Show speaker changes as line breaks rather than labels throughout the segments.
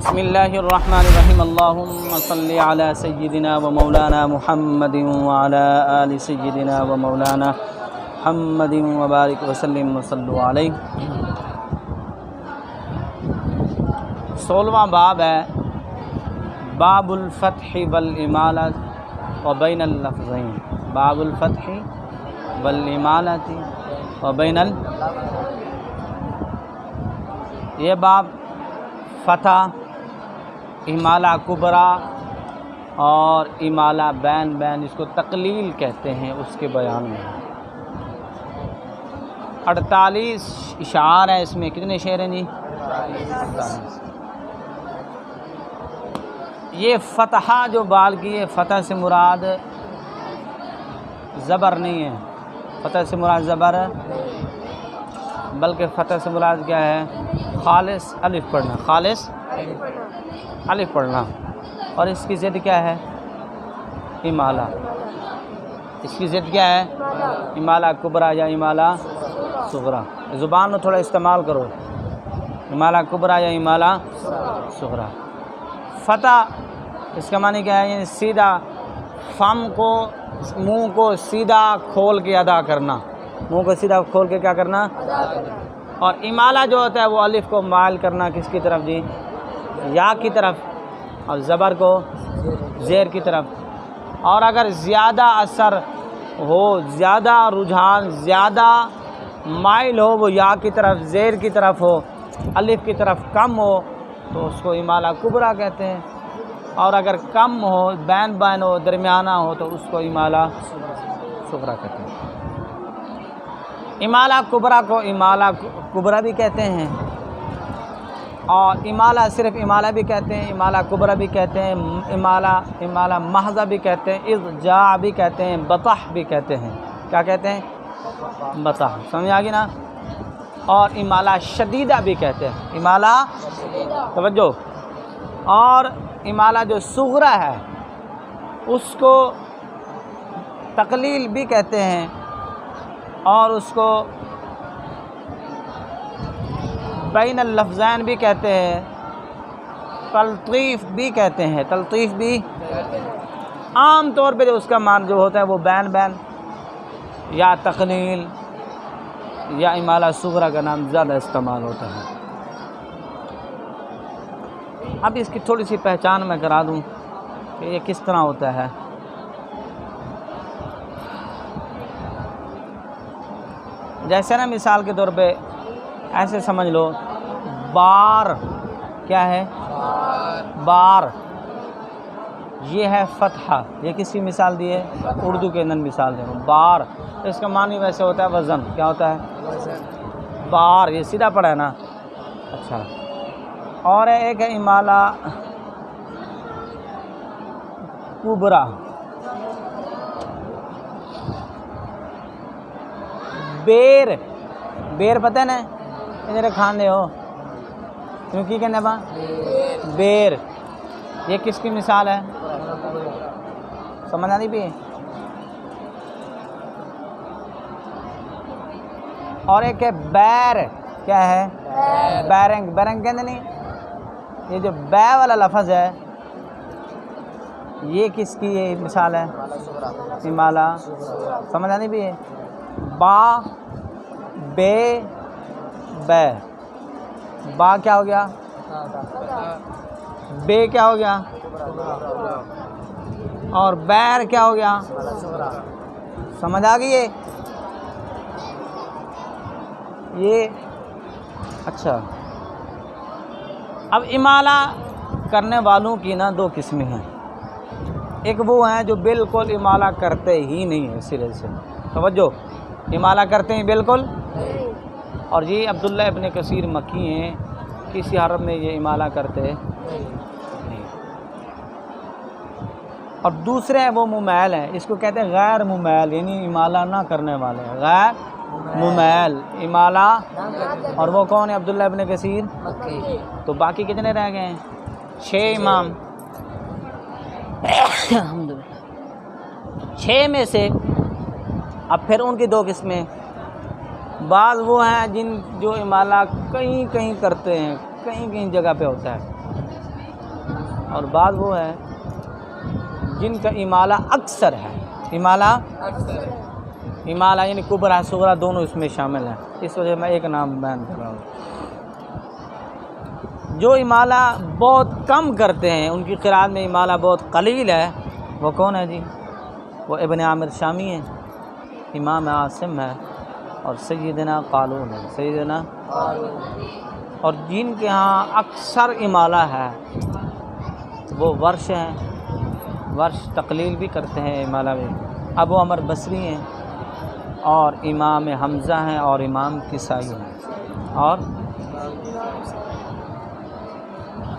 بسم اللہ الرحمن الرحیم اللہم صلی علی سیدنا و مولانا محمد وعلی آل سیدنا و مولانا محمد وبارک وسلم وصلو علیہ۔ 16واں باب ہے باب الفتح والامالہ وبین اللفظین، باب الفتح والامالہ وبین یہ باب فتح، امالہ کبریٰ اور امالہ بین جس کو تقلیل کہتے ہیں اس کے بیان میں 48 اشعار ہیں۔ اس میں کتنے شعر ہیں جی؟ 48۔ یہ فتح جو بال کی ہے، فتح سے مراد زبر نہیں ہے، فتح سے مراد زبر بلکہ فتح سے مراد کیا ہے؟ خالص الف پڑھنا، خالص الف پڑھنا۔ اور اس کی ضد کیا ہے؟ امالہ۔ اس کی ضد کیا ہے؟ امالہ کبریٰ یا امالہ صغریٰ۔ زبان میں تھوڑا استعمال کرو، امالہ کبریٰ یا امالہ صغریٰ۔ فتح اس کا معنی کیا ہے؟ یعنی سیدھا فم کو، منہ کو سیدھا کھول کے ادا کرنا، منہ کو سیدھا کھول کے کیا کرنا؟ اور امالہ جو ہوتا ہے وہ الف کو مائل کرنا کس کی طرف جی؟ یا کی طرف، اور زبر کو زیر کی طرف۔ اور اگر زیادہ اثر ہو، زیادہ رجحان، زیادہ مائل ہو وہ یا کی طرف، زیر کی طرف ہو، الف کی طرف کم ہو تو اس کو امالہ کبریٰ کہتے ہیں، اور اگر کم ہو، بین ہو، درمیانہ ہو تو اس کو امالہ صغریٰ کہتے ہیں۔ امالہ کبریٰ کو امالہ کبریٰ بھی کہتے ہیں، اور امالہ صرف امالہ بھی کہتے ہیں، امالہ کبریٰ بھی کہتے ہیں، امالہ محضہ بھی کہتے ہیں، اضجاع بھی کہتے ہیں، بطح بھی کہتے ہیں۔ کیا کہتے ہیں؟ بطح۔ سمجھ آ گئی نا؟ اور امالہ شدیدہ بھی کہتے ہیں، امالہ توجہ۔ اور امالہ جو صغریٰ ہے اس کو تقلیل بھی کہتے ہیں، اور اس کو بین اللفظین بھی کہتے ہیں، تلطیف بھی کہتے ہیں، تلطیف بھی۔ عام طور پہ جو اس کا معنی جو ہوتا ہے وہ بین یا تقلیل یا امالہ صغریٰ کا نام زیادہ استعمال ہوتا ہے۔ اب اس کی تھوڑی سی پہچان میں کرا دوں کہ یہ کس طرح ہوتا ہے۔ جیسے نا مثال کے طور پہ ایسے سمجھ لو، بار کیا ہے؟ بار یہ ہے فتحہ، یہ کس کی مثال دی ہے؟ اردو کے اندر مثال دے رہا ہوں، بار۔ اس کا معنی ویسے ہوتا ہے وزن۔ کیا ہوتا ہے؟ بار۔ یہ سیدھا پڑا ہے نا؟ اچھا۔ اور ایک ہے امالہ کبریٰ۔ بیر پتہ ہے نا؟ ادھر کھانے ہو کیوں کی کہنے با بیر، یہ کس کی مثال ہے؟ سمجھ آ نہیں بھی؟ اور ایک ہے بیر۔ کیا ہے؟ بیرنگ۔ بیرنگ کہتے نہیں؟ یہ جو بے والا لفظ ہے یہ کس کی یہ مثال ہے؟ امالہ۔ سمجھ آ نہیں بھی؟ با، بے، بے۔ با کیا ہو گیا؟ بے کیا ہو گیا؟ اور بیر کیا ہو گیا؟ سمجھ آ گئی یہ؟ اچھا۔ اب امالہ کرنے والوں کی نا دو قسمیں ہیں، ایک وہ ہیں جو بالکل امالہ کرتے ہی نہیں ہیں سرے سے، توجہ، امالہ کرتے ہیں بالکل، اور یہ عبداللہ ابن کثیر مکی ہیں، کسی حرف میں یہ امالہ کرتے نہیں۔ اور دوسرے ہیں وہ ممیل ہیں، اس کو کہتے ہیں غیر ممیل، یعنی امالہ نہ کرنے والے، غیر ممیل امالہ۔ اور وہ کون ہے؟ عبداللہ ابن کثیر مکی۔ تو باقی کتنے رہ گئے ہیں؟ 6 امام۔ 6 میں سے اب پھر ان کی 2 قسمیں، بعض وہ ہیں جو امالہ کہیں کہیں کرتے ہیں، کہیں کہیں جگہ پہ ہوتا ہے، اور بعض وہ ہے جن کا امالہ اکثر ہے، امالہ امالہ یعنی کبرا صغرا دونوں اس میں شامل ہیں، اس وجہ میں ایک نام بیان کر رہا ہوں۔ جو امالہ بہت کم کرتے ہیں، ان کی قرات میں امالہ بہت قلیل ہے، وہ کون ہے جی؟ وہ ابن عامر شامی ہیں، امام عاصم ہے، اور سیدنا قالون ہے، سیدنا، اور جن کے ہاں اکثر امالہ ہے وہ ورش ہیں، ورش تقلیل بھی کرتے ہیں امالہ میں، ابو عمر بصری ہیں، اور امام حمزہ ہیں، اور امام کسائی ہیں، اور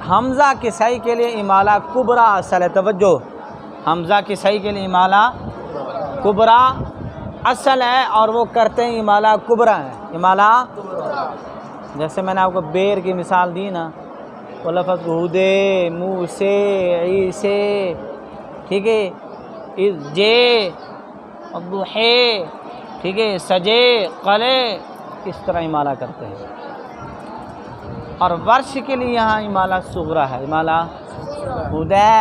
حمزہ کسائی کے لیے امالہ کبرا اصل ہے، توجہ، حمزہ کسائی کے لیے امالہ کبرا اصل ہے، اور وہ کرتے ہیں امالہ کبرا ہے، امالہ جیسے میں نے آپ کو بیر کی مثال دی نا، وہ لفظ ہودے، موسے، عیسے، ٹھیک ہے، جے، ضحے، ٹھیک ہے، سجے، قلے، اس طرح امالہ کرتے ہیں۔ اور ورش کے لیے یہاں امالہ صغرا ہے، امالہ ہدے،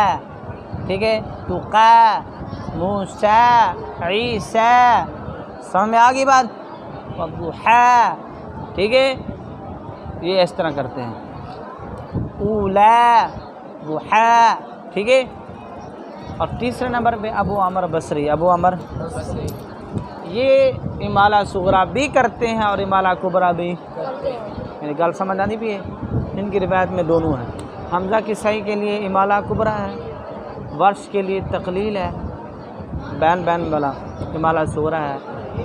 ٹھیک ہے، تقا، موسیٰ، عیسیٰ، سمجھ میں آگئی بات، وضحا، ٹھیک ہے، یہ اس طرح کرتے ہیں، اولا، ضحا، ٹھیک ہے۔ اور تیسرے نمبر پہ ابو عمر بصری، ابو عمر یہ امالہ صغرا بھی کرتے ہیں اور امالہ کبرا بھی، یعنی گل سمجھ آنی بھی ہے، ان کی روایت میں دونوں ہیں۔ حمزہ کسائی کے لیے امالہ کبرا ہے، ورش کے لیے تقلیل ہے، بین بین والا امالہ صغرا ہے،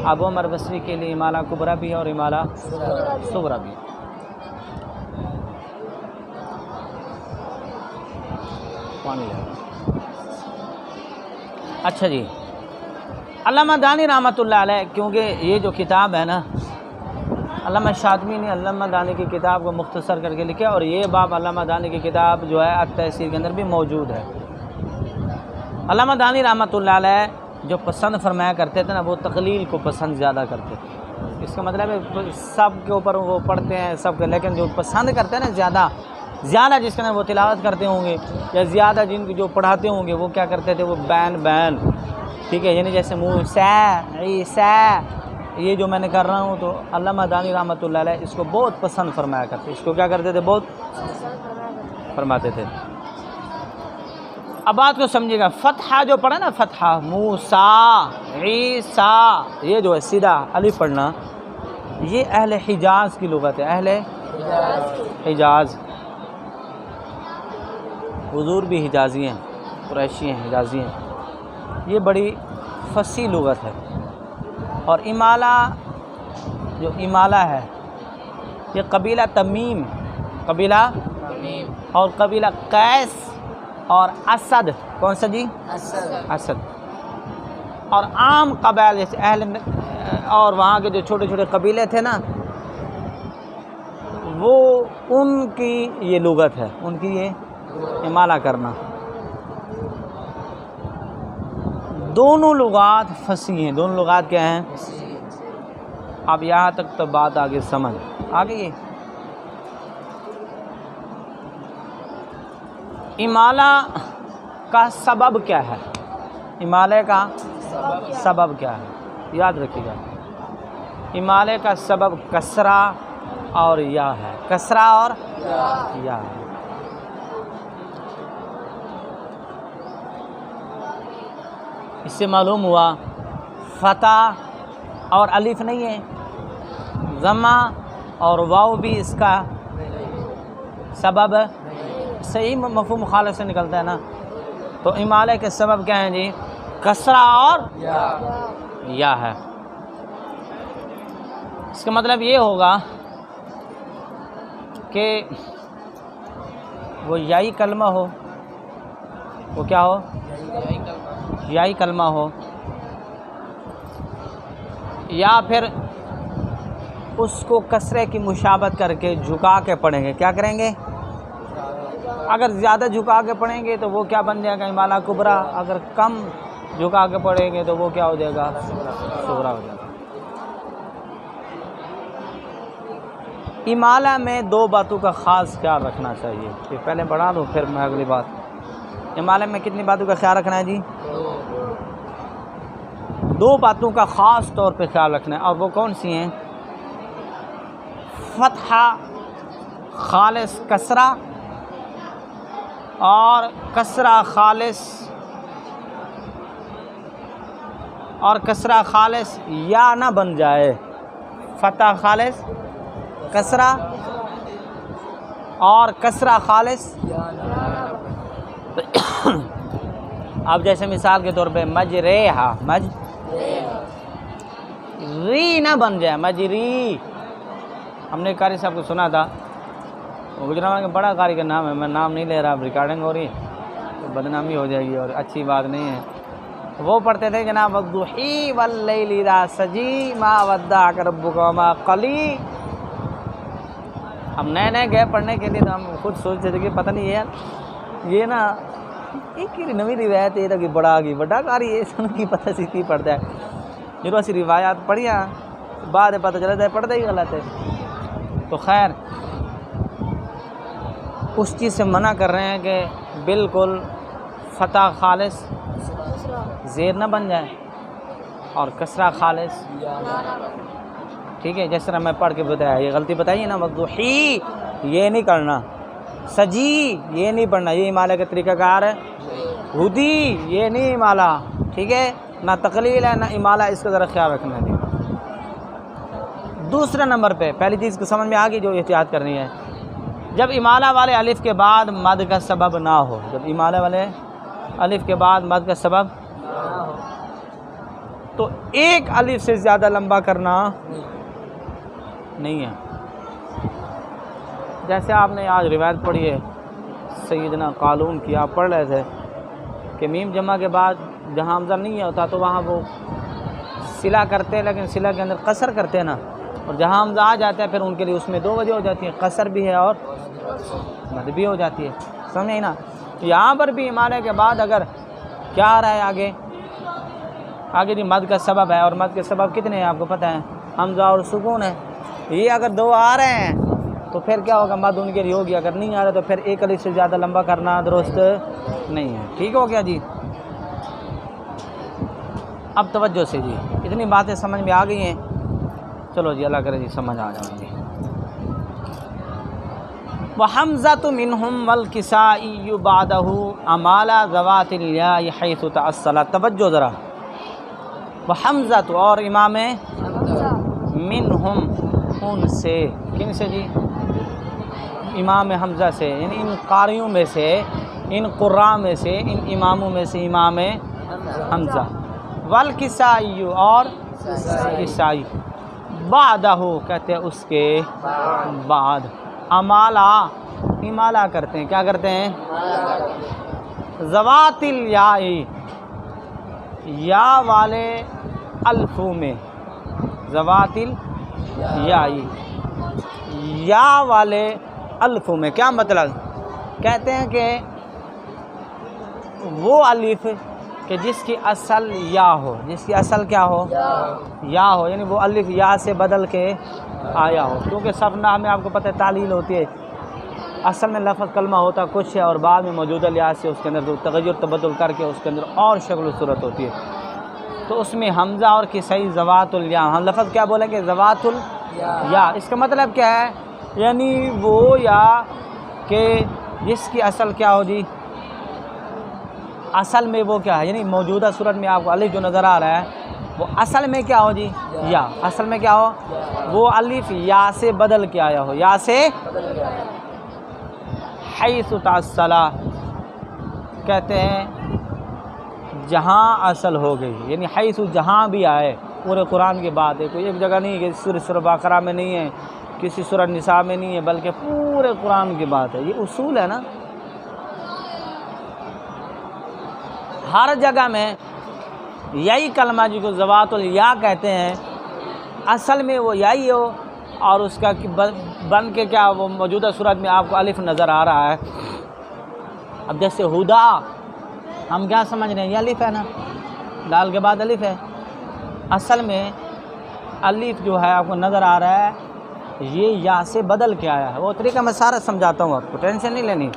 ابو عمر بصری کے لیے امالہ کبرا بھی ہے اور امالہ صغرا بھی ہے۔ اچھا جی، علامہ دانی رحمۃ اللہ علیہ، کیونکہ یہ جو کتاب ہے نا، علامہ شاطبی نے علامہ دانی کی کتاب کو مختصر کر کے لکھا، اور یہ باب علامہ دانی کی کتاب جو ہے التحصیل کے اندر بھی موجود ہے۔ علامہ دانی رحمۃ اللہ علیہ جو پسند فرمایا کرتے تھے نا، وہ تقلیل کو پسند زیادہ کرتے تھے۔ اس کا مطلب ہے سب کے اوپر وہ پڑھتے ہیں سب کے، لیکن جو پسند کرتے ہیں نا زیادہ جس کے اندر وہ تلاوت کرتے ہوں گے، یا زیادہ جن کو جو پڑھاتے ہوں گے، وہ کیا کرتے تھے، وہ بین، ٹھیک ہے، یعنی جیسے موسیٰ، عیسیٰ، یہ جو میں نے کر رہا ہوں، تو علامہ دانی رحمۃ اللہ علیہ اس کو بہت پسند فرمایا کرتے، اس کو کیا کرتے تھے، بہت فرماتے تھے۔ اب بات کو سمجھے گا، فتحہ جو پڑھا نا، فتحہ، موسیٰ، عیسیٰ، یہ جو ہے سیدھا الف پڑھنا، یہ اہل حجاز کی لغت ہے، اہل حجاز، حضور بھی حجازی ہیں، قریشی ہیں، حجازی ہیں، یہ بڑی فصیح لغت ہے۔ اور امالہ جو امالہ ہے، یہ قبیلہ تمیم، قبیلہ اور قبیلہ قیس اور اسد، کون سا جی؟ اسد، اور عام قبائل جیسے اہل اور وہاں کے جو چھوٹے چھوٹے قبیلے تھے نا، وہ ان کی یہ لغت ہے، ان کی یہ امالہ کرنا۔ دونوں لغات فصیح ہیں، دونوں لغات کیا ہیں؟ اب یہاں تک تو بات آگے سمجھ آگئی ہے۔ امالہ کا سبب کیا ہے؟ امالے کا سبب کیا ہے؟ یاد رکھیے گا، امالے کا سبب کسرہ اور یا ہے، کسرہ اور یا ہے۔ اس سے معلوم ہوا فتح اور الف نہیں ہے، ضمہ اور واو بھی اس کا سبب صحیح مفہوم مخالف سے نکلتا ہے نا، تو امالے کے سبب کیا ہیں جی؟ کسرہ اور یا ہے۔ اس کا مطلب یہ ہوگا کہ وہ یائی کلمہ ہو، وہ کیا ہو؟ یائی کلمہ ہو، یا پھر اس کو کسرے کی مشابہت کر کے جھکا کے پڑھیں گے، کیا کریں گے؟ اگر زیادہ جھکا کے پڑھیں گے تو وہ کیا بن جائے گا؟ امالہ کبرا، اگر کم جھکا کے پڑھیں گے تو وہ کیا ہو جائے گا؟ صغرا ہو جائے گا۔ امالہ میں دو باتوں کا خاص خیال رکھنا چاہیے، کہ پہلے بڑھا دوں پھر میں اگلی بات امالے میں کتنی باتوں کا خیال رکھنا ہے جی؟ 2 باتوں کا خاص طور پہ خیال رکھنا ہے، اور وہ کون سی ہیں؟ فتحہ خالص کسرہ اور کسرہ خالص یا نہ بن جائے۔ فتح خالص کسرہ اور کسرہ خالص، اب جیسے مثال کے طور پہ مجریہا، ری نہ بن جائے، مجری۔ ہم نے قاری صاحب کو سنا تھا، وہ گجرات کا بڑا قاری کا نام ہے، میں نام نہیں لے رہا، اب ریکارڈنگ ہو رہی ہے تو بدنامی ہو جائے گی اور اچھی بات نہیں ہے۔ وہ پڑھتے تھے جناب والضحی واللیل اذا سجی ما ودعک ربک وما قلی۔ ہم نئے گئے پڑھنے کے لیے تو ہم خود سوچتے تھے کہ پتہ نہیں یار یہ نا ایک نوی روایت یہ تھا کہ بڑا قاری ہے، سن کی پتہ سی کی پڑھتا ہے، جو اسی روایات پڑھیاں بعد پتہ چلتا ہے پڑھتا ہی غلط ہے۔ تو خیر اس چیز سے منع کر رہے ہیں کہ بالکل فتح خالص زیر نہ بن جائے اور کسرہ خالص، ٹھیک ہے؟ جس طرح میں پڑھ کے بتایا، یہ غلطی بتائیے نا، والضحی یہ نہیں کرنا، سجی یہ نہیں پڑھنا، یہ امالہ کا طریقہ کار ہے، ہدی یہ نہیں امالہ، ٹھیک ہے؟ نہ تقلیل ہے نہ امالہ، اس کا ذرا خیال رکھنا ہے۔ دوسرے نمبر پہ پہلی چیز کو سمجھ میں آ گئی جو احتیاط کرنی ہے، جب امالہ والے الف کے بعد مد کا سبب نہ ہو، جب امالہ والے الف کے بعد مد کا سبب تو ایک الف سے زیادہ لمبا کرنا نہیں ہے۔ جیسے آپ نے آج روایت پڑھی ہے سیدنا قالون کی، آپ پڑھ رہے تھے کہ میم جمع کے بعد جہاں حمزہ نہیں ہوتا تو وہاں وہ صلہ کرتے ہیں، لیکن صلہ کے اندر قصر کرتے ہیں نا، اور جہاں حمزہ آ جاتا ہے پھر ان کے لیے اس میں 2 وجہ ہو جاتی ہیں، قصر بھی ہے اور مد بھی ہو جاتی ہے، سمجھے نا؟ یہاں پر بھی امالے کے بعد اگر کیا آ رہا ہے آگے جی مد کا سبب ہے، اور مد کے سبب کتنے ہیں آپ کو پتہ ہے؟ حمزہ اور سکون ہے، یہ اگر 2 آ رہے ہیں تو پھر کیا ہوگا؟ مد ان کے لیے ہوگی، اگر نہیں آ رہا تو پھر ایک الف سے زیادہ لمبا کرنا درست نہیں ہے، ٹھیک ہو گیا جی؟ اب توجہ سے جی، اتنی باتیں سمجھ میں آ گئی ہیں، چلو جی اللہ کرے جی سمجھ آ جائیں گی۔ وَحَمْزَةُ مِنْهُمْ وَالْكِسَائِيُّ بَعْدَهُ أَمَالَ ذَوَاتِ الْيَاءِ حَيْثُ تَأَصَّلَ، توجہ ذرا، وَحَمْزَةُ اور امام منہم ان سے، کن سے جی؟ امام حمزہ سے، یعنی ان قاریوں میں سے، ان قراء میں سے، ان اماموں میں سے امام حمزہ، والکسائی اور کسائی، بعدہ کہتے ہیں اس کے بعد، امالہ کرتے ہیں، کیا کرتے ہیں؟ ذوات الیاء، یا والے الفوں میں، ذوات الیاء، یا والے الفوں میں، کیا مطلب؟ کہتے ہیں کہ وہ الف کہ جس کی اصل یا ہو، جس کی اصل کیا ہو؟ یا ہو، یعنی وہ الف یا سے بدل کے آیا ہو، کیونکہ صرف نحو میں آپ کو پتہ ہے تعلیل ہوتی ہے، اصل میں لفظ کلمہ ہوتا کچھ ہے اور بعد میں موجودہ لحاظ سے اس کے اندر تغیر تبدل کر کے اس کے اندر اور شکل و صورت ہوتی ہے، تو اس میں حمزہ اور کسائی ذوات الیا، ہم لفظ کیا بولیں گے؟ ذوات الیا، اس کا مطلب کیا ہے؟ یعنی وہ یا کہ جس کی اصل کیا ہو جی؟ اصل میں وہ کیا ہے؟ یعنی موجودہ صورت میں آپ کو الف جو نظر آ رہا ہے وہ اصل میں کیا ہو جی؟ یا، اصل میں کیا ہو؟ وہ الف یا سے بدل کے آیا ہو، یا سے حیث تعصل، کہتے ہیں جہاں اصل ہو گئی، یعنی حیث جہاں بھی آئے، پورے قرآن کی بات ہے، کوئی ایک جگہ نہیں کہ سورہ بقرہ میں نہیں ہے، کسی سورہ نساء میں نہیں ہے، بلکہ پورے قرآن کی بات ہے، یہ اصول ہے نا، ہر جگہ میں یہی کلمہ جی کو ذوات الیا کہتے ہیں، اصل میں وہ یہی ہو اور اس کا بن کے کیا وہ موجودہ صورت میں آپ کو الف نظر آ رہا ہے۔ اب جیسے ہدا، ہم کیا سمجھ رہے ہیں؟ یہ الف ہے نا، دال کے بعد الف ہے، اصل میں الف جو ہے آپ کو نظر آ رہا ہے یہ یا سے بدل کے آیا ہے، وہ طریقہ میں سارا سمجھاتا ہوں آپ کو، ٹینشن نہیں لینی،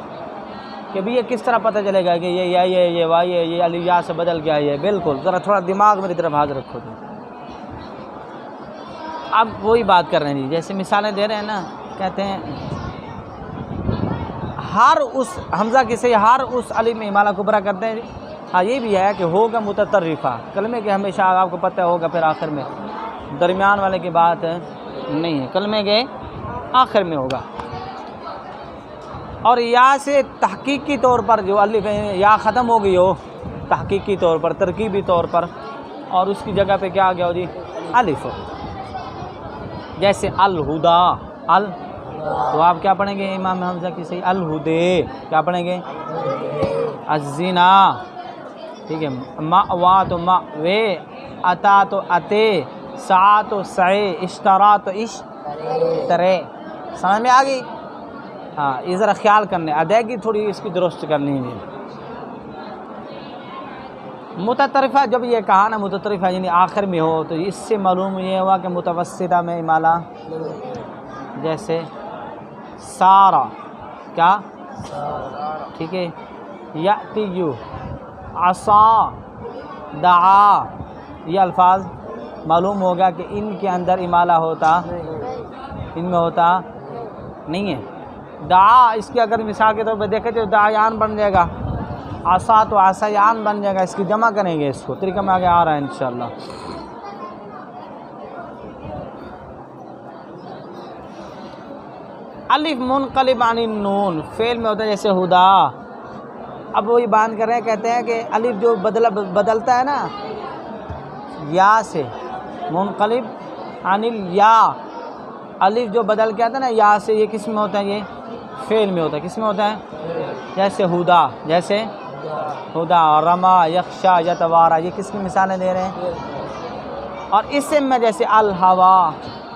کہ بھی یہ کس طرح پتہ چلے گا کہ یہ یا یہ وائی ہے، یہ الف یا سے بدل گیا ہے؟ بالکل، ذرا تھوڑا دماغ میری طرف حاضر رکھو تو اب وہی بات کر رہے ہیں جی، جیسے مثالیں دے رہے ہیں نا، کہتے ہیں ہر اس حمزہ کی سے ہر اس الف میں امالہ کبرا کرتے ہیں جی۔ ہاں یہ بھی ہے کہ ہوگا متطرفہ، کلمے کے ہمیشہ آپ کو پتہ ہوگا پھر آخر میں، درمیان والے کی بات نہیں ہے، کلمے کے آخر میں ہوگا۔ اور یا سے تحقیقی طور پر جو الف ہے یا ختم ہو گئی ہو تحقیقی طور پر، ترکیبی طور پر، اور اس کی جگہ پہ کیا آ گیا ہو جی؟ الف ہو، جیسے الہدا، تو آپ کیا پڑھیں گے امام حمزہ کی صحیح؟ الہدے، کیا پڑھیں گے؟ الزنا، ٹھیک ہے، مأوا تو مأوے، اتا تو اتے، سعا تو سعے، اشترا تو اشترے، سمجھ میں آ گئی؟ ہاں یہ ذرا خیال کرنے، ادائیگی تھوڑی اس کی درست کرنی ہے۔ متطرفہ جب یہ کہا نا متطرفہ یعنی آخر میں ہو، تو اس سے معلوم یہ ہوا کہ متوسطہ میں امالہ، جیسے سارا، کیا؟ ٹھیک ہے، یأتیو، عصا، دعا، یہ الفاظ معلوم ہوگا کہ ان کے اندر امالہ ہوتا، ان میں ہوتا نہیں ہے۔ دعا، اس کی اگر مثال کے طور پہ دیکھیں تو دعیان بن جائے گا، عصا تو عصیان بن جائے گا، اس کی جمع کریں گے، اس کو طریقہ میں آگے آ رہا ہے انشاءاللہ۔ الف منقلب عن النون، فعل میں ہوتا ہے جیسے ہدا، اب وہی بات کر رہے ہیں، کہتے ہیں کہ الف جو بدلتا ہے نا یا سے، منقلب عن الیا، الف جو بدل کے آتا ہے نا یا سے، یہ کس میں ہوتا ہے؟ یہ فعل میں ہوتا ہے، کس میں ہوتا ہے؟ جیسے ہدا، جیسے ہدا، رما، یخشا، یتوارا، یہ کس کی مثالیں دے رہے ہیں؟ اور اسم میں جیسے الہوا،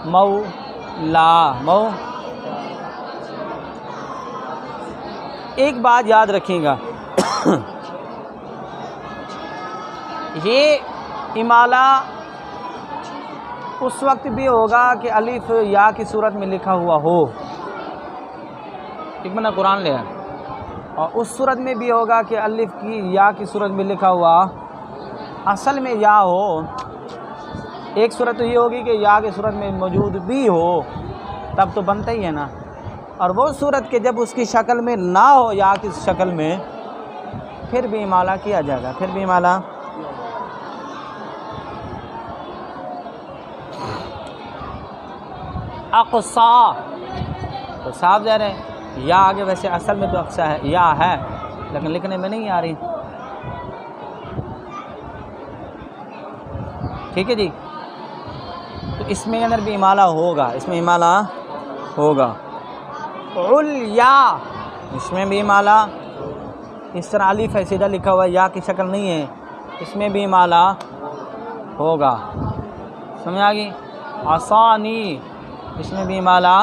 مولا، ایک بات یاد رکھیں گا، یہ امالہ اس وقت بھی ہوگا کہ الف یا کی صورت میں لکھا ہوا ہو، ایک منہ قرآن لے ہے، اور اس صورت میں بھی ہوگا کہ الف کی یا کی صورت میں لکھا ہوا اصل میں یا ہو۔ ایک صورت تو یہ ہوگی کہ یا کی صورت میں موجود بھی ہو، تب تو بنتا ہی ہے نا، اور وہ صورت کہ جب اس کی شکل میں نہ ہو یا کی شکل میں، پھر بھی امالہ کیا جائے گا، پھر بھی امالہ۔ اقصا، تو صاف ظاہر ہے یا آگے، ویسے اصل میں تو اقصا ہے، یا ہے لیکن لکھنے میں نہیں آ رہی، ٹھیک ہے جی، تو اس میں اندر بھی امالہ ہوگا، اس میں امالہ ہوگا۔ علیا، اس میں بھی امالہ، اس طرح الف ہے سیدھا لکھا ہوا ہے، یا کی شکل نہیں ہے، اس میں بھی امالہ ہوگا، سمجھ آ گئی؟ عصانی، اس میں بھی امالہ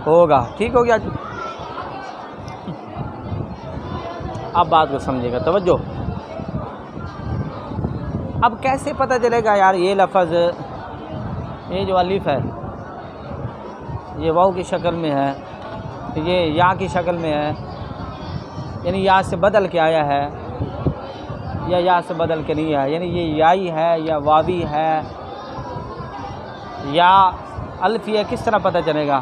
ہوگا، ٹھیک ہو گیا؟ اب بات کو سمجھے گا، توجہ۔ اب کیسے پتہ چلے گا یار یہ لفظ، یہ جو الف ہے یہ واو کی شکل میں ہے، یہ یا کی شکل میں ہے، یعنی یا سے بدل کے آیا ہے یا سے بدل کے نہیں ہے، یعنی یہ یائی ہے یا واوی ہے یا الف، یہ کس طرح پتہ چلے گا؟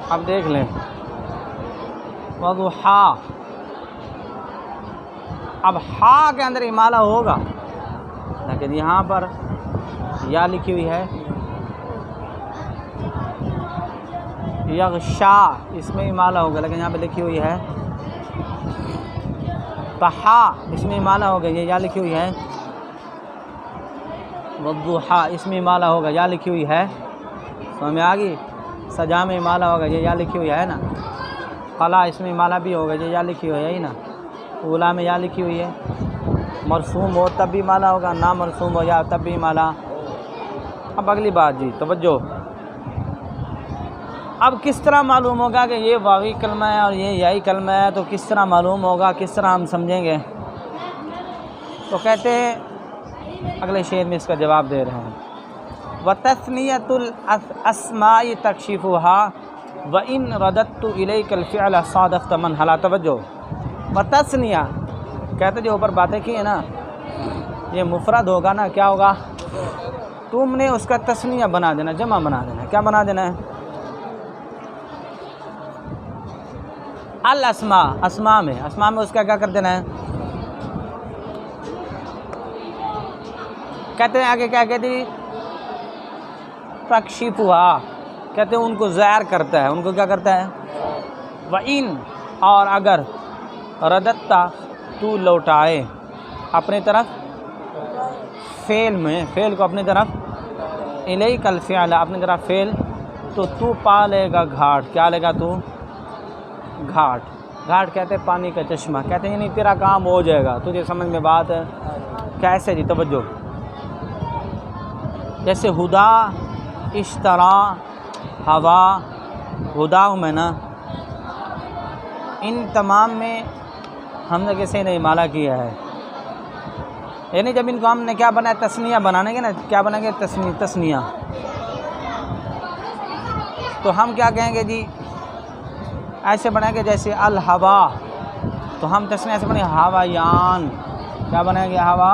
اب دیکھ لیں، وضحا، اب ہا کے اندر امالہ ہوگا، لیکن یہاں پر یا لکھی ہوئی ہے، یغشا، اس میں امالہ ہوگا لیکن یہاں پہ لکھی ہوئی ہے طحا، اس میں امالہ ہوگا، یہ یا لکھی ہوئی ہے، وضحا، اس میں امالہ ہوگا، یا لکھی ہوئی ہے، سمجھ میں آ گئی؟ سجا میں امالہ ہوگا، یہ یا لکھی ہوئی ہے نا، قلا، اس میں امالہ بھی ہوگا، یہ یا لکھی ہوئی ہے ہی نا، اولا میں یا لکھی ہوئی ہے، مرسوم ہو تب بھی امالہ ہوگا، نہ مرسوم ہو یا تب بھی امالہ۔ اب اگلی بات جی، توجہ، اب کس طرح معلوم ہوگا کہ یہ واوی کلمہ ہے اور یہ یائی کلمہ ہے؟ تو کس طرح معلوم ہوگا، کس طرح ہم سمجھیں گے؟ تو کہتے ہیں اگلے شعر میں اس کا جواب دے رہے ہیں، وتثنیۃ الاسماء تکشفها وان رددت الیک الفعل صادفت من حلا. توجہ، وتثنیہ کہتے جو اوپر باتیں کی ہیں نا، یہ مفرد ہوگا نا، کیا ہوگا؟ تم نے اس کا تثنیہ بنا دینا، جمع بنا دینا. کیا بنا دینا ہے؟ الاسماء، اسماء میں اس کا کیا کر دینا ہے؟ کہتے ہیں آگے کیا کہتی؟ تکشفها، کہتے ہیں ان کو ظاہر کرتا ہے، ان کو کیا کرتا ہے؟ وَإِن، اور اگر رددتا، تو لوٹائے اپنی طرف، فعل میں، فعل کو اپنی طرف، الیک الفعل، اپنی طرف فعل، تو پا لے گا گھاٹ. کیا لے گا تو؟ گھاٹ. گھاٹ کہتے ہیں پانی کا چشمہ، کہتے ہیں یعنی تیرا کام ہو جائے گا. تجھے سمجھ میں بات ہے؟ کیسے جی؟ توجہ، جیسے ہدا، اشترا، ہوا، ہدا میں نا، ان تمام میں ہم نے کیسے نہیں مالا کیا ہے. یعنی جب ان کو ہم نے کیا بنایا؟ تثنیہ بنانے گے نا. کیا بنائیں گے؟ تثنیہ. تو ہم کیا کہیں گے جی؟ ایسے بنائیں گے جیسے الہوا، تو ہم تثنیہ ایسے بنائیں گے ہوایان. کیا بنائیں گے؟ ہوا.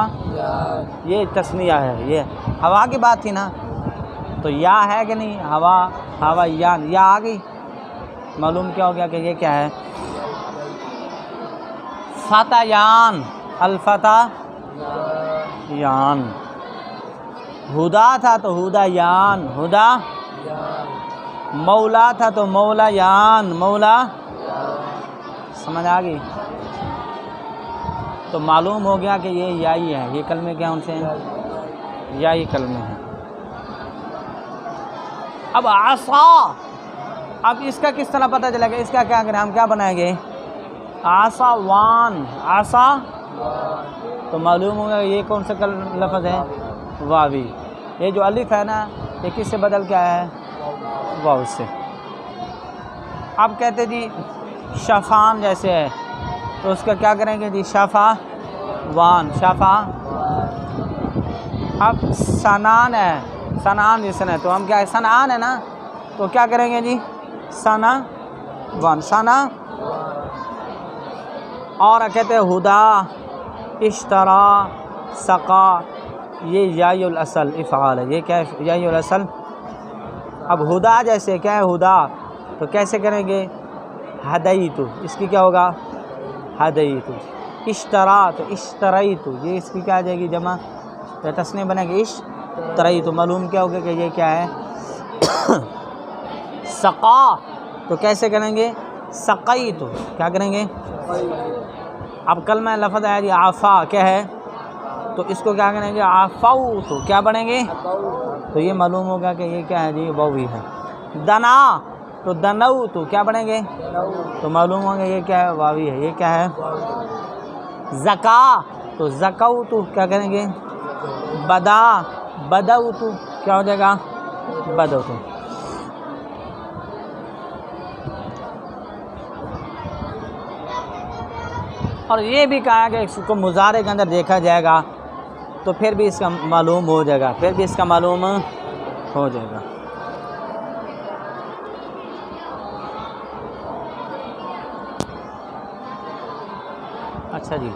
یہ تثنیہ ہے، یہ ہوا کی بات تھی نا، تو یا ہے کہ نہیں؟ ہوا، ہوایان، یا آ گئی. معلوم کیا ہو گیا کہ یہ کیا ہے؟ فتیان، الفتح یان. ہدا تھا تو ہدا یان، ہدا. مولا تھا تو مولا یان، مولا. سمجھ آ گئی؟ تو معلوم ہو گیا کہ یہ یائی ہے. یہ کلمے کیا ان سے ہیں؟ یائی کلمے ہیں. اب عصا، اب اس کا کس طرح پتہ چلے گا؟ اس کا کیا کریں ہم؟ کیا بنائیں گے؟ عصا وان، عصا. تو معلوم ہوگا یہ کون سا لفظ ہے؟ واوی. یہ جو الف ہے نا، یہ کس سے بدل کے آیا ہے؟ واو سے. اب کہتے جی شفان جیسے ہے، تو اس کا کیا کریں گے جی؟ شفا وان، شفا. اب سنان ہے، سنان جسن ہے، تو ہم کیا ہے؟ سنان ہے نا، تو کیا کریں گے جی؟ سنا وان، سنا. اور کہتے ہیں ہدا، اشترا، سقا. یہ یائی الاصل افعال ہے. یہ کیا ہے؟ یائی الاصل. اب ہدا جیسے کیا ہے؟ ہدا، تو کیسے کریں گے؟ ہدیتو. اس کی کیا ہوگا؟ ہدیتو. اشترا، تو اشتریتو. یہ اس کی کیا آ جائے گی؟ جمع. تو تسنیہ بنے گی اشتریتو. معلوم کیا ہوگا کہ یہ کیا ہے؟ سقا، تو کیسے کریں گے؟ سقیتو. کیا کریں گے؟ اب کلمہ لفظ آیا جی عفا، کیا ہے؟ تو اس کو کیا کریں گے؟ عفوتو. کیا بنیں گے؟ تو یہ معلوم ہوگا کہ یہ کیا ہے جی؟ واوی ہے. دنا، تو دنوتو. کیا بنیں گے؟ تو معلوم ہوگا یہ کیا ہے؟ واوی ہے. یہ کیا ہے؟ زکا، تو زکوتو. کیا کریں گے؟ بدا، بدوتو. کیا ہو جائے گا؟ بدوتو. اور یہ بھی کہا کہ اس کو مضارع کے اندر دیکھا جائے گا تو پھر بھی اس کا معلوم ہو جائے گا، پھر بھی اس کا معلوم ہو جائے گا. اچھا جی،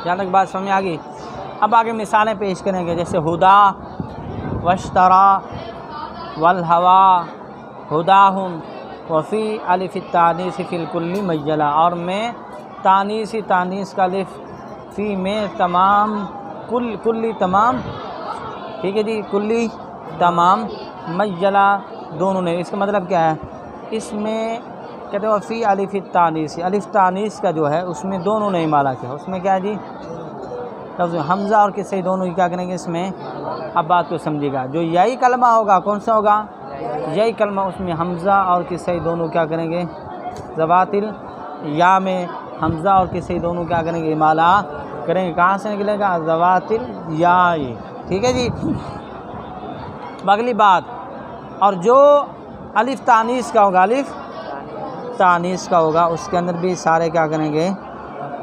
جہاں تک بات سمجھ آ گئی. اب آگے مثالیں پیش کریں گے، جیسے ہدا، واشترا، والہوا، ہداہم، وفی الف التانیث فی الکل میلا. اور میں تانیث کا الف، فی میں تمام، کلی تمام، ٹھیک ہے جی، کلی تمام، میلا دونوں نے. اس کا مطلب کیا ہے؟ اس میں کہتے ہیں فی الف التانیث، الف تانیث کا جو ہے اس میں دونوں نے مالا کیا. اس میں کیا ہے جی؟ لفظ حمزہ اور کسے دونوں ہی کیا کریں گے اس میں؟ اب بات کو سمجھے گا. جو یہی کلمہ ہوگا کون سا ہوگا؟ یہی کلمہ، اس میں حمزہ اور کسے دونوں کیا کریں گے؟ زواتل یا میں حمزہ اور کسے دونوں کیا کریں گے؟ مالا کریں گے. کہاں سے نکلے گا؟ زواتل یا. ٹھیک ہے جی. اگلی بات، اور جو الف تانیث کا ہوگا، الف تانیث کا ہوگا، اس کے اندر بھی سارے کیا کریں گے؟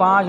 5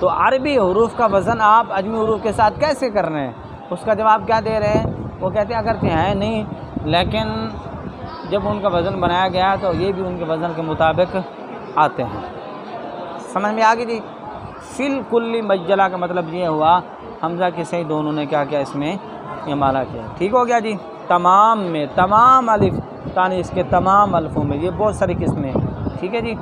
تو عربی حروف کا وزن آپ عجمی حروف کے ساتھ کیسے کر رہے ہیں؟ اس کا جواب کیا دے رہے ہیں؟ وہ کہتے ہیں اگرچہ ہیں نہیں لیکن جب ان کا وزن بنایا گیا تو یہ بھی ان کے وزن کے مطابق آتے ہیں۔ سمجھ میں آ گئی جی؟ فی الکل مجلا کا مطلب یہ ہوا حمزہ کے صحیح دونوں نے کیا کیا اس میں امالہ کیا۔ ٹھیک ہو گیا جی؟ تمام میں تمام الف تانی اس کے تمام الفوں میں، یہ بہت ساری قسمیں ہیں۔ ٹھیک ہے جی؟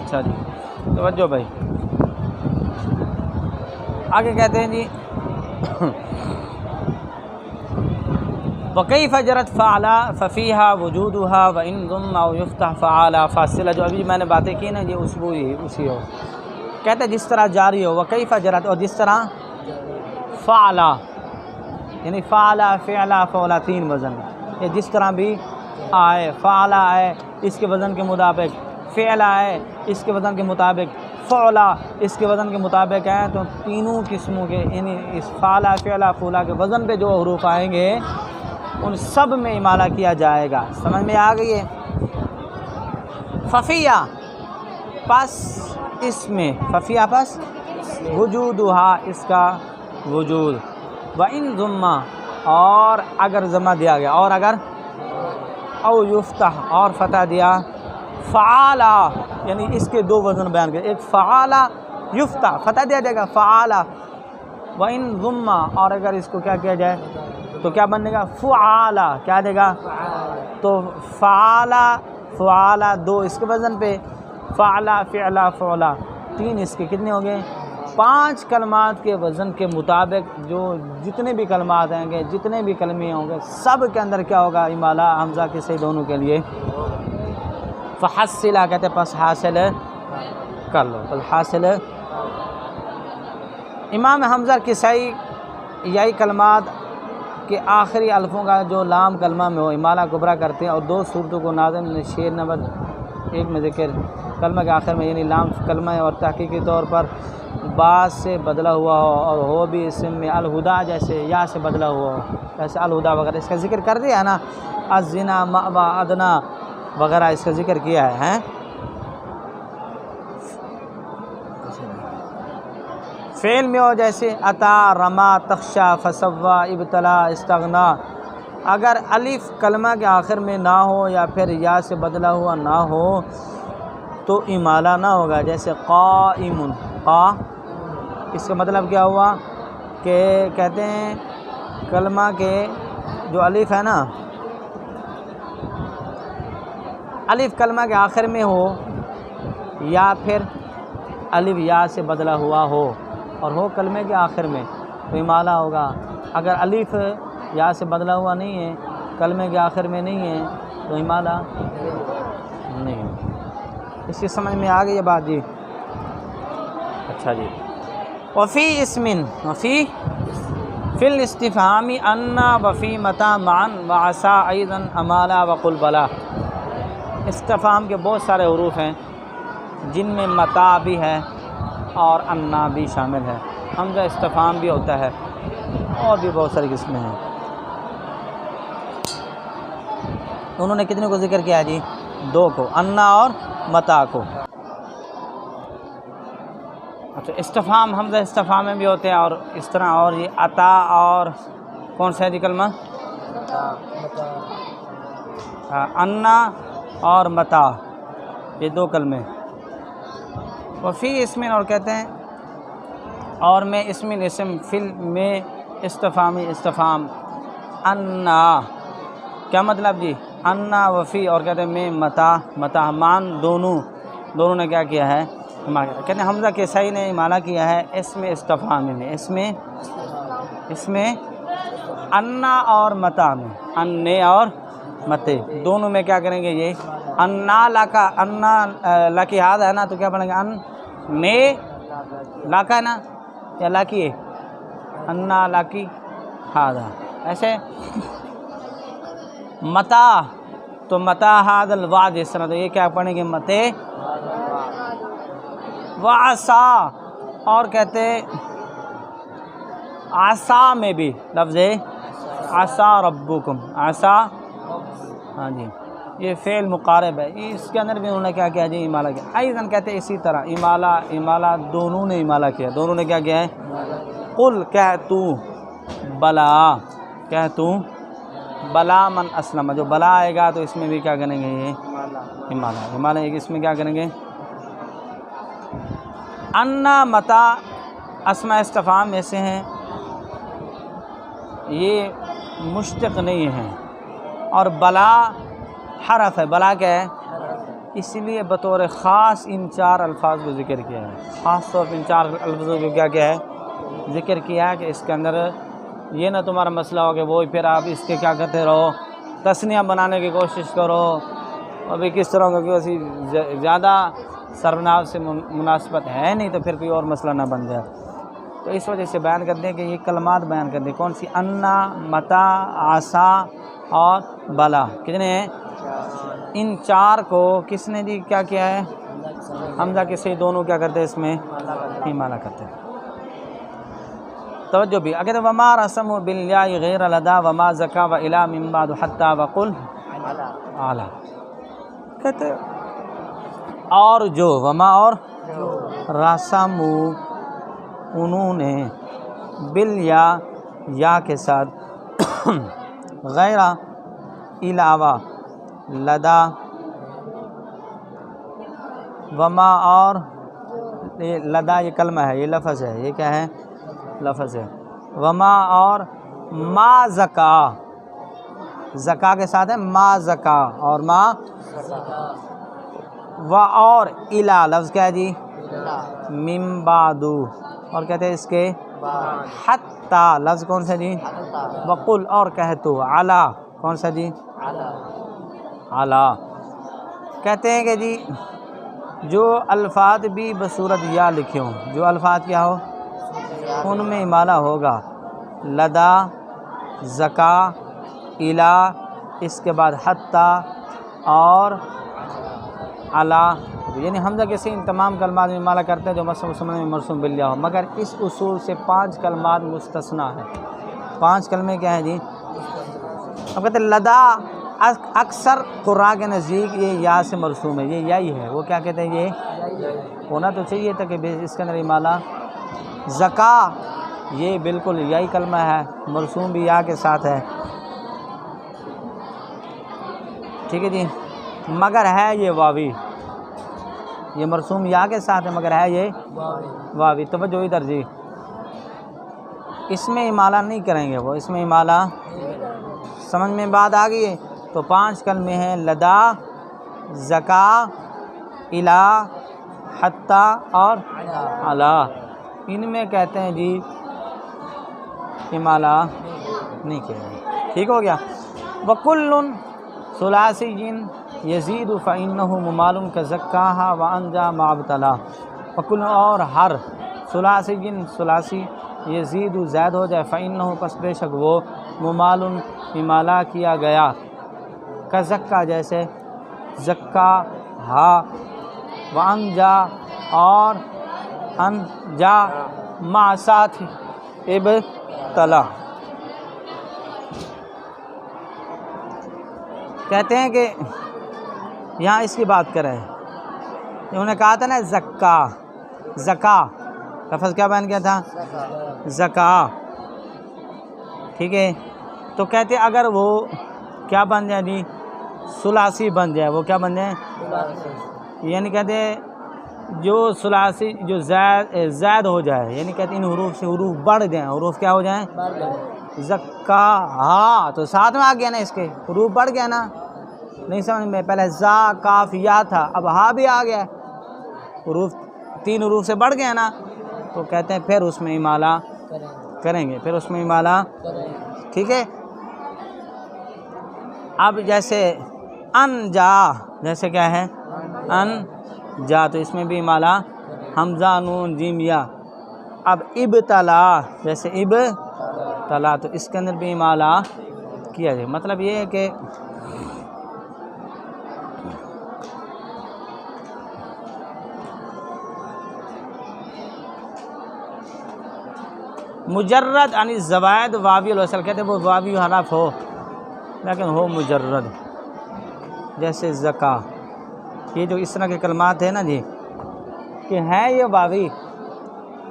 اچھا جی توجہ بھائی، آگے کہتے ہیں جی وَكَيْفَ جَرَتْ فَعْلَى فَفِيهَا وُجُودُهَا وَإِنْ ضُمَّ أَوْ يُفْتَحْ فَعَالَى فاصلہ، جو ابھی میں نے باتیں کی نا یہ اسی ہو، کہتے ہیں جس طرح جاری ہو وَكَيْفَ جَرَتْ، اور جس طرح فَعْلَى یعنی فَعْلَى فِعْلَى فَعْلَى 3 وزن، یہ جس طرح بھی آئے، فَعْلَى آئے اس کے وزن کے مطابق، فعل آئے اس کے وزن کے مطابق، فعلا اس کے وزن کے مطابق ہیں، تو تینوں قسموں کے یعنی اس فعلا فعلا فعلا کے وزن پہ جو حروف آئیں گے ان سب میں امالہ کیا جائے گا۔ سمجھ میں آ گئی ہے؟ ففیہ پس اس میں، ففیہ پس وجودہا اس کا وجود، وَإِن ضُمَّ اور اگر ضمہ دیا گیا، اور اگر او یفتح اور فتح دیا، فعالا یعنی اس کے 2 وزن بیان کرے، ایک فعالا یفتح فتح دیا جائے گا فعالا، وَإِن ضُمَّ اور اگر اس کو کیا کیا جائے تو کیا بنے گا فعالا، کیا دے گا تو فعالا فعالا 2 اس کے وزن پہ، فعلا فعلا فعلا 3 اس کے کتنے ہوں گے 5 کلمات کے وزن کے مطابق جو جتنے بھی کلمات آئیں گے، جتنے بھی کلمے ہوں گے سب کے اندر کیا ہوگا امالہ حمزہ کے صحیح دونوں کے لیے۔ فحصلہ کہتے ہیں پس حاصل کر لو، پس حاصل۔ امام حمزہ کسائی یہی کلمات کے آخری الفوں کا جو لام کلمہ میں ہو امالہ کبرا کرتے ہیں، اور 2 صورتوں کو ناظم نے شعر نمبر 1 میں ذکر کلمہ کے آخر میں یعنی لام کلمہ ہے اور تحقیقی طور پر بعض سے بدلا ہوا ہو، اور ہو بھی اسم میں الہدا جیسے یا سے بدلا ہوا ہو، جیسے الہدا وغیرہ اس کا ذکر کر دیا ہے نا، الزنا مأوى ادنا وغیرہ اس کا ذکر کیا ہے۔ فعل میں ہو جیسے عطا رما تخشا فسوا ابتلا استغنا، اگر الف کلمہ کے آخر میں نہ ہو یا پھر یا سے بدلا ہوا نہ ہو تو امالہ نہ ہوگا، جیسے قائم قا، اس کا مطلب کیا ہوا کہ کہتے ہیں کلمہ کے جو الف ہے نا، الف کلمہ کے آخر میں ہو یا پھر الف یا سے بدلا ہوا ہو اور ہو کلمے کے آخر میں تو امالہ ہوگا، اگر الف یا سے بدلا ہوا نہیں ہے کلمے کے آخر میں نہیں ہے تو امالہ نہیں ہوگا۔ اس کی سمجھ میں آ گئی یہ بات جی؟ اچھا جی، وفی اسمن وفی فی الاستفہامی انا وفی متا معن وعسا ایضا امالا وقل بلا، استفہام کے بہت سارے حروف ہیں جن میں متا بھی ہے اور انا بھی شامل ہے، حمزہ استفہام بھی ہوتا ہے اور بھی بہت ساری قسمیں ہیں۔ انہوں نے کتنے کو ذکر کیا جی؟ 2 کو، انا اور متا کو۔ اچھا استفہام حمزہ استفہام میں بھی ہوتے ہیں اور اس طرح، اور یہ عطا اور کون سا ہے جی کلمہ؟ انا اور متا، یہ 2 کلمے۔ وفی اسمن اور کہتے ہیں اور میں اسمن اسم، فل میں استفہامی استفہام، انا کیا مطلب جی؟ انا وفی اور کہتے ہیں میں متا متا مان دونوں نے کیا کیا ہے؟ کہتے ہیں حمزہ کسائی نے امالہ کیا ہے اسم استفہامی میں، اس میں انا اور متا میں، انے اور متے دونوں میں کیا کریں گے یہ انا لاکا، انا لاکی ہاتھ ہے نا تو کیا پڑھیں گے ان نے لاکا ہے نا یا لاکی ہے، انا لاکی ہاتھ، ایسے متا تو متا ہاد الوعد اس طرح، تو یہ کیا پڑھیں گے متے وعسا، اور کہتے عسا میں بھی لفظ ہے عسا ربکم، عسا ہاں جی یہ فعل مقارب ہے، اس کے اندر بھی انہوں نے کیا کیا جی امالہ کیا. ایضاً کہتے ہیں اسی طرح امالہ دونوں نے امالہ کیا، دونوں نے کیا کیا ہے. قل کہہ تو بلا، کہہ تو بلا من اسلم، جو بلا آئے گا تو اس میں بھی کیا کریں گے یہ امالہ اس میں کیا کریں گے. انا متا اسماء استفہام میں سے ہیں، یہ مشتق نہیں ہے، اور بلا حرف ہے. بلا کیا ہے؟ اس لیے بطور خاص ان 4 الفاظ کو ذکر کیا ہے، خاص طور پر ان 4 الفاظوں کو کیا ہے ذکر کیا ہے کہ اس کے اندر یہ نہ تمہارا مسئلہ ہو کہ وہ پھر آپ اس کے کیا کرتے رہو، تثنیہ بنانے کی کوشش کرو، ابھی کس طرح کا کسی زیادہ سرناو سے مناسبت ہے نہیں تو پھر کوئی اور مسئلہ نہ بن جائے. تو اس وجہ سے بیان کرتے ہیں کہ یہ کلمات بیان کرتے ہیں. کون سی؟ انا، متا، عسا اور بلا. کتنے ہیں؟ ان 4 کو کس نے جی کیا کیا ہے؟ حمزہ کے سے دونوں کیا کرتے ہیں اس میں امالہ کرتے ہیں. توجہ بھی اگر وما رسم بالیاء غیر لدا وما زکا و الا من بعد حتی وقل اعلی کہتے اور جو وما اور رسم انہوں نے بالیاء کے ساتھ غیر علاوہ لدا وما اور لدا یہ کلمہ ہے، یہ لفظ ہے، یہ کیا ہے؟ لفظ ہے. وما اور ما زکا کے ساتھ ہے ما زکا اور ما و اور الا لفظ کیا ہے جی من بعدو اور کہتے ہیں اس کے حتی لفظ کون سا جی وقل اور کہتو علا کون سا جی علا. کہتے ہیں کہ جی جو الفاظ بھی بصورت یا لکھے ہوں، جو الفاظ کیا ہو ان میں امالہ ہوگا. لدا، زکا، الا، اس کے بعد حتی اور علا، یعنی حمزہ کے سے ان تمام کلمات میں امالہ کرتے ہیں جو مسلم میں مرسوم بالیاء ہو، مگر اس اصول سے 5 کلمات مستثنیٰ ہیں. 5 کلمے کیا ہیں جی؟ اب کہتے ہیں لدا اکثر قراء کے نزدیک یہ یا سے مرسوم ہے، یہ یا ہی ہے. وہ کیا کہتے ہیں؟ یہ ہونا تو چاہیے تھا کہ اس کے اندر امالہ. زکا یہ بالکل یہی کلمہ ہے، مرسوم بھی یا کے ساتھ ہے، ٹھیک ہے جی. مگر ہے یہ واوی، یہ مرسوم یا کے ساتھ ہے مگر ہے یہ واوی. توجہ ادھر جی، اس میں امالہ نہیں کریں گے وہ، اس میں امالہ سمجھ میں بات آ گئی ہے. تو 5 کلمے ہیں لدا، زکا، الا، حتی اور علا. ان میں کہتے ہیں جی امالہ نہیں کیا ہے. ٹھیک ہو گیا. وَكُلٌّ ثُلَاثِيٍّ يَزِيدُ فَإِنَّهُ مُمَالٌ كَزَكَّاهَا وَأَنْجَا مَا ابْتَلَا. وَكُلٌّ اور ہر ثلاثی یزید زائد ہو جائے فَإِنَّهُ پس بے شک وہ ممال امالہ کیا گیا. کزکا جیسے زکا ہا، وانجا اور انجا ما ساتھ ابتلا. کہتے ہیں کہ یہاں اس کی بات کریں، انہوں نے کہا تھا نا زکا لفظ کیا بیان کیا تھا؟ زکا. ٹھیک ہے. تو کہتے ہیں اگر وہ کیا بن جائے جی ثلاثی بن جائے، وہ کیا بن جائے یعنی کہتے ہیں جو ثلاثی جو زائد ہو جائے، یعنی کہتے ہیں ان حروف سے حروف بڑھ جائیں، حروف کیا ہو جائیں زکا ہا. تو ساتھ میں آ گیا نا، اس کے حروف بڑھ گیا نا، نہیں سمجھ میں؟ پہلے زا کاف یا تھا، اب ہا بھی آ گیا، حروف 3 حروف سے بڑھ گیا نا. تو کہتے ہیں پھر اس میں امالہ کریں گے، پھر اس میں امالہ. ٹھیک ہے. اب جیسے انجا، جیسے کیا ہے انجا، تو اس میں بھی امالہ حمزہ نون جیم یا. اب ابتلا جیسے ابتلا، تو اس کے اندر بھی امالہ کیا جائے. مطلب یہ ہے کہ مجرد عن الزوائد واوی الوصل، کہتے ہیں وہ واوی حرف ہو لیکن ہو مجرد. جیسے زکا، یہ جو اس طرح کے کلمات ہیں نا جی کہ ہیں یہ واوی،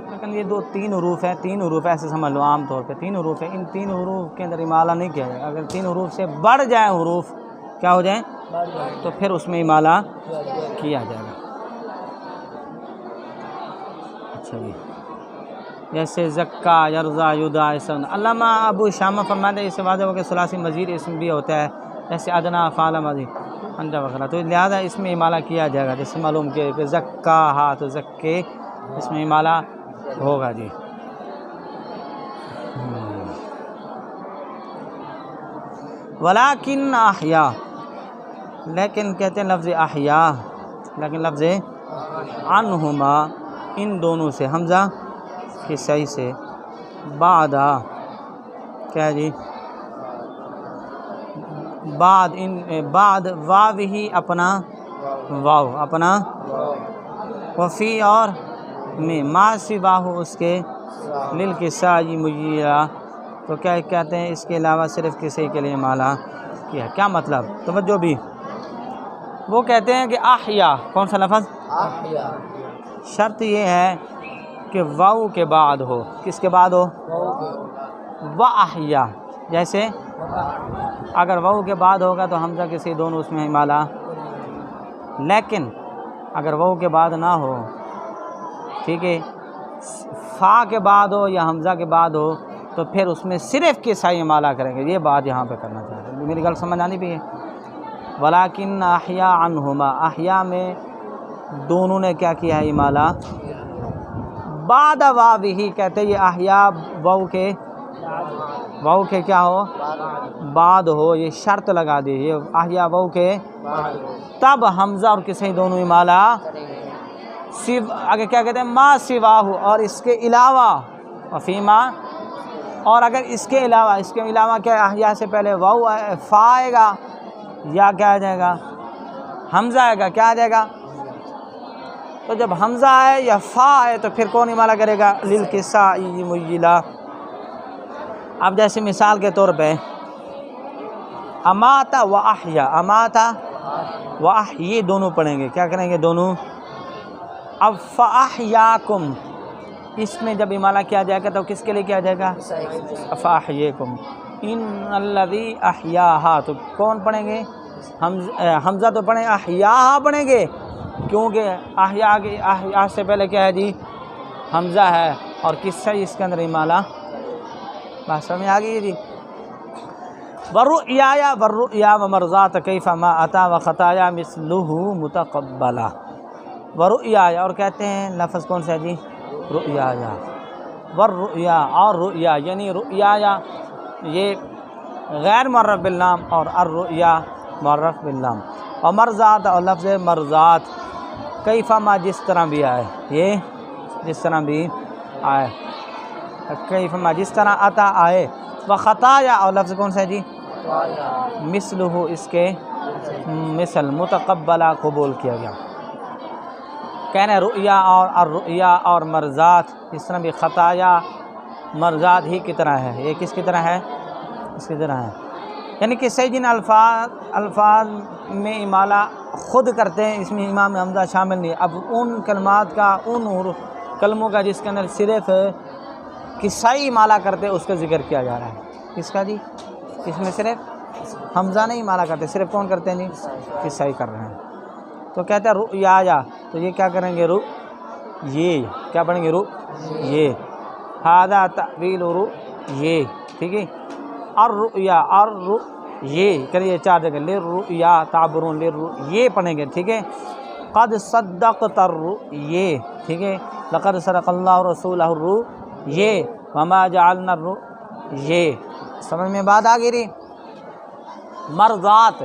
لیکن یہ تین حروف ہیں، تین حروف ایسے سمجھ لو عام طور پہ تین حروف ہیں، ان تین حروف کے اندر امالہ نہیں کیا جائے گا۔ اگر تین حروف سے بڑھ جائیں حروف کیا ہو جائیں تو پھر اس میں امالہ کیا جائے گا۔ اچھا جی، جیسے زکا، یرزا، یدا، اسن۔ علامہ ابو شامہ فرماتے ہیں اس سے واضح ہو کہ ثلاثی مزید اسم بھی ہوتا ہے، جیسے ادنا، فعل ماضی، انجا وغیرہ، تو لہٰذا اس میں امالہ کیا جائے گا، جیسے معلوم کہ زکا ہا تو زکے، اس میں امالہ ہوگا جی۔ ولیکن احیا، لیکن کہتے ہیں لفظ احیا، لیکن لفظ عنہما، ان دونوں سے، حمزہ کی صحیح سے، بعد کیا جی، بعد واو ہی اپنا واو، اپنا وفی اور میں، ما سواہ اس کے، للکسائی مجیرہ، تو کیا کہتے ہیں اس کے علاوہ صرف کسی کے لیے مالا کیا۔ کیا مطلب؟ توجہ بھی، وہ کہتے ہیں کہ احیا، کون سا لفظ؟ احیا، شرط یہ ہے کہ واو کے بعد ہو، کس کے بعد ہو؟ واحیا، جیسے اگر واو کے بعد ہوگا تو حمزہ کسی دونوں اس میں امالہ، لیکن اگر واو کے بعد نہ ہو، ٹھیک ہے، فا کے بعد ہو یا حمزہ کے بعد ہو تو پھر اس میں صرف کسائی امالہ کریں گے۔ یہ بات یہاں پہ کرنا چاہتے ہیں، میری گل سمجھ آنی بھی ہے۔ ولیکن احیا عنہما، احیا میں دونوں نے کیا کیا ہے امالہ، بعد واو ہی، کہتے ہیں یہ احیا واو کے کیا ہو، بعد ہو، یہ شرط لگا دی، یہ احیا واو کے تب حمزہ اور کسی دونوں امالہ، اگر کیا کہتے ہیں ما سواہ، اور اس کے علاوہ، وفیما، اور اگر اس کے علاوہ کیا احیا سے پہلے واو فا آئے گا یا کیا آ جائے گا، حمزہ آئے گا، کیا آ جائے گا، تو جب حمزہ آئے یا فا آئے تو پھر کون امالہ کرے گا، للکسائی مجیلا۔ اب جیسے مثال کے طور پہ اماتا و احیا، اماتا و احیا دونوں پڑھیں گے، کیا کریں گے دونوں؟ اب فاحیاکم، اس میں جب امالہ کیا جائے گا تو کس کے لیے کیا جائے گا، فاحیاکم، ان الذی احیاہا، تو کون پڑھیں گے، حمزہ تو پڑھیں، احیاہا پڑھیں گے، کیونکہ احیا سے پہلے کیا ہے جی، حمزہ ہے، اور کس سے اس کے اندر امالہ، بات سمجھ آ گئی جی۔ ورؤیا ورؤیا ومرضات کیف ما اتا وخطایا مثلہ متقبلا، ورؤیا، اور کہتے ہیں لفظ کون سا ہے جی، رؤیا، ورؤیا، اور رؤیا، یعنی رؤیا یہ غیر معرف باللام اور الرؤیا معرف باللام، اور مرضات، اور لفظ مرضات، کیف ما، جس طرح بھی آئے، یہ جس طرح بھی آئے، کیف ما جس طرح عطا آئے، وخطایا، اور لفظ کون سا ہے جی، مثلہ، اس کے مثل، متقبلہ، قبول کیا گیا۔ کہنے رؤیا اور الرؤیا اور مرضات، اس طرح بھی خطایا مرضات ہی کی طرح ہے، یہ کس کی طرح ہے، اس کی طرح ہے، یعنی کہ صحیح جن الفاظ میں امالہ خود کرتے ہیں، اس میں امام حمزہ شامل نہیں۔ اب ان کلمات کا، ان کلموں کا جس کے اندر صرف کسائی امالہ کرتے اس کا ذکر کیا جا رہا ہے، کس کا جی، اس میں صرف حمزہ نہیں امالہ کرتے، صرف کون کرتے ہیں جی، کسائی کر رہے ہیں۔ تو کہتے ہیں رؤیا، تو یہ کیا کریں گے، یہ کیا پڑھیں گے، یہ ھذا تعویل یہ، ٹھیک ہے، الرؤیا، یہ کریے چار جگہ، للرؤیا تعبرون، یہ پڑھیں گے، ٹھیک ہے، قد صدقت یہ، ٹھیک ہے، لقد صدق اللہ رسولہ یہ، وما جعلنا یہ، سمجھ میں بات آ گئی۔ مرضات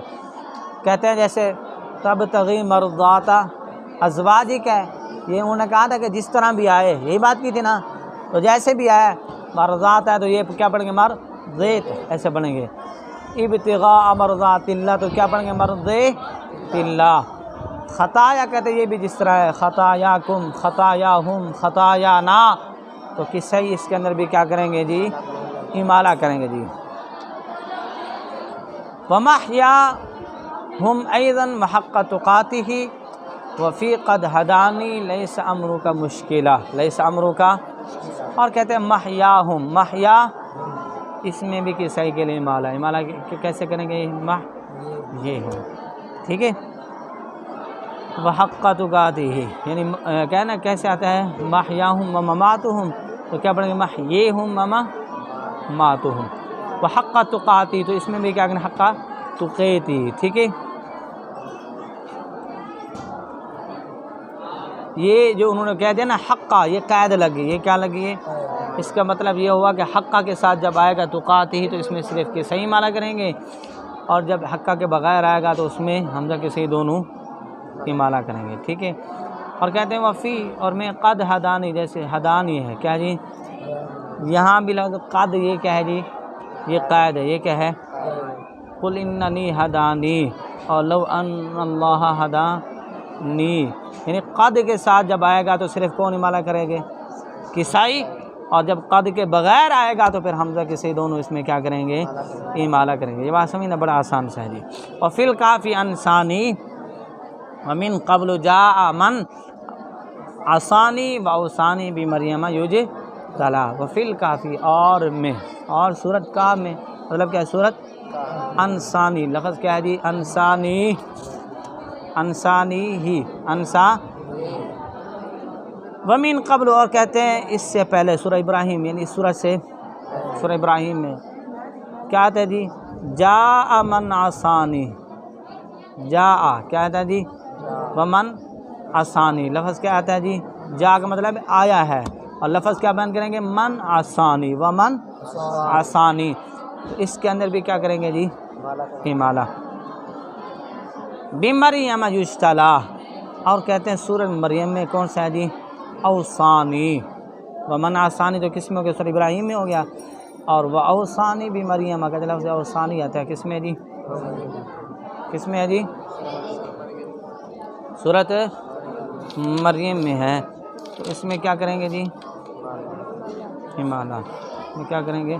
کہتے ہیں جیسے تبتغی مرضات ازواجک ہے، یہ انہوں نے کہا تھا کہ جس طرح بھی آئے، یہی بات کی تھی نا، تو جیسے بھی آئے مرضات ہے تو یہ کیا پڑھیں گے، مرضیت، ایسے پڑھیں گے۔ ابتغاء مرضات اللہ، تو کیا پڑھیں گے، مرضیت اللہ۔ خطایا کہتے ہیں یہ بھی جس طرح ہے، خطایاکم، خطایاہم، خطایانا، تو کس ہے اس کے اندر بھی کیا کریں گے جی، امالہ کریں گے جی۔ ومحیا ہم ایضا وحق تقاتہ وفی قد ہدانی لیس امرو کا مشکلہ، لیس امرو کا، اور کہتے ہیں محیاہم، محیا اس میں بھی کسائی کے لیے مالا ہے، مالا کیسے کریں گے، یہ ہو، ٹھیک ہے، وحق تقاتہ یعنی کہنا کیسے آتا ہے محیاہم و مماتہم، تو کیا پڑھیں گے محیہم و مماتہم، وحق تقاتہ تو اس میں بھی کیا کریں حق تقاتی، ٹھیک ہے، یہ جو انہوں نے کہہ دیا نا حقہ، یہ قید لگی، یہ کیا لگی ہے، اس کا مطلب یہ ہوا کہ حقہ کے ساتھ جب آئے گا تقاتہ ہی تو اس میں صرف کے صحیح معنی کریں گے، اور جب حقہ کے بغیر آئے گا تو اس میں حمزہ کے صحیح دونوں کی معنی کریں گے، ٹھیک ہے، اور کہتے ہیں وفی اور میں قد ہدانی، جیسے ہدانی ہے کیا جی، یہاں بھی لفظ قد، یہ کیا ہے جی، یہ قید ہے، یہ کیا ہے، قل اننی ہدانی، اور لو ان اللہ ہدانی، یعنی قد کے ساتھ جب آئے گا تو صرف کون امالہ کرے گے، کسائی، اور جب قد کے بغیر آئے گا تو پھر حمزہ کسائی دونوں اس میں کیا کریں گے، امالہ کریں گے، یہ بات سمجھنا بڑا آسان سا ہے جی، اور فی الکافی انسانی ومن قبل جاء من عصانی و اوصانی بمریم یوجِ تلا، وفی الکافی اور میں، اور سورت کا میں مطلب کیا ہے، سورت انسانی، لفظ کیا ہے جی انسانی، انسانی ہی، انسا، ومن قبل اور کہتے ہیں اس سے پہلے سورہ ابراہیم، یعنی اس سورہ سے، سورہ ابراہیم میں کیا آتا ہے جی، جاء من عصانی، جاء کیا آتا ہے جی، ومن عصانی، لفظ کیا آتا ہے جی، جا کا مطلب آیا ہے، اور لفظ کیا بیان کریں گے، من عصانی، ومن عصانی، اس کے اندر بھی کیا کریں گے جی، امالہ، بمریم یجتلا، اور کہتے ہیں سورہ مریم میں کون سا ہے جی، اوصانی، ومن عصانی تو کس میں ہو گیا، سورہ ابراہیم میں ہو گیا، اور وہ اوصانی بمریم کا لفظ اوصانی آتا ہے کس میں جی، کس میں ہے جی، سورۃ مریم میں ہے، تو اس میں کیا کریں گے جی، امالہ میں کیا کریں گے،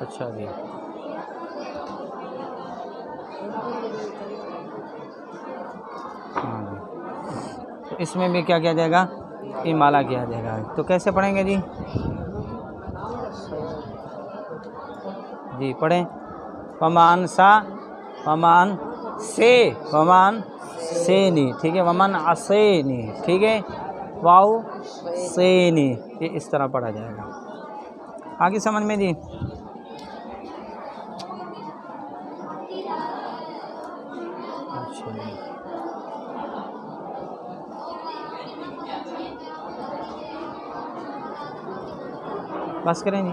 اچھا جی، ہاں جی، تو اس میں بھی کیا کیا جائے گا، امالہ کیا جائے گا، تو کیسے پڑھیں گے جی، جی پڑھیں، ومان سا، ومان سے، ومان سینی، ٹھیک ہے، ومن عصینی، ٹھیک ہے، واو سینی، یہ اس طرح پڑھا جائے گا، آگے سمجھ میں جی، اچھا جی، بس کریں جی.